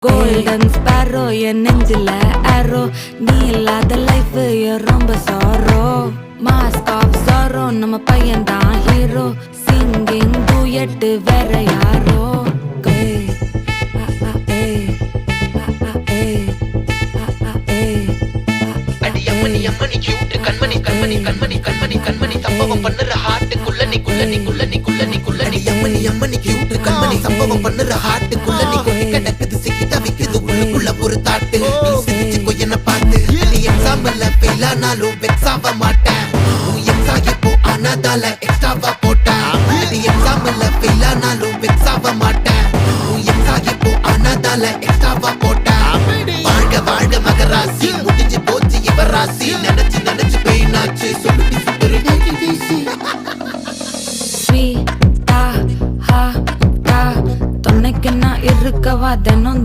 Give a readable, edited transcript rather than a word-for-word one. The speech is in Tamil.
Golden sparrow என் நெஞ்சில arrow நீ இல்லாத லைஃப் ரொம்ப sorrow mask of sorrow நம்ம பையன்தான் ஹீரோ singing duet வேற யாரோ அடி அம்மனி அம்மனி கியூட் கண்மணி கண்மணி கண்மணி கண்மணி கண்மணி சம்பவம் பண்ணுற ஹார்ட்டுக்குள்ள நீ குள்ள நீ குள்ள நீ குள்ள நீ குள்ள நீ அம்மனி அம்மனி கியூட் கண்மணி சம்பவம் பண்ணுற ஹார்ட்டுக்குள்ள நீ கொட்டி கிடக்குது சிக்கி தவிக்குது உள்ளுக்குள்ள ஒரு தாட்டு நீ சிரிச்சுக்கோ என்ன பார்த்து நீ எக்ஸாம்பிள் ஃபெயில் ஆனாலும் வெக்ஸ் ஆக மாட்டேன் உன் எக்ஸாம் இப்போ ஆனாதால எக்ஸ்ட்ராவா போட்டேன் நீ எக்ஸாம்பிள் ஃபெயில் ஆனாலும் வெக்ஸ் ஆக மாட்டேன் உன் எக்ஸாம் இப்போ ஆனாதால எக்ஸ்ட்ராவா போட்டேன் வாழ்க வாழ்க மகராசி முடிஞ்சு போச்சு இவர் ராசி நினைச்சு நினைச்சு பெயினாச்சு சொல்லுடி சுத்தரு ஸ்வீட்டா ஹா டா துணைக்கு நான் இருக்கவா தினம்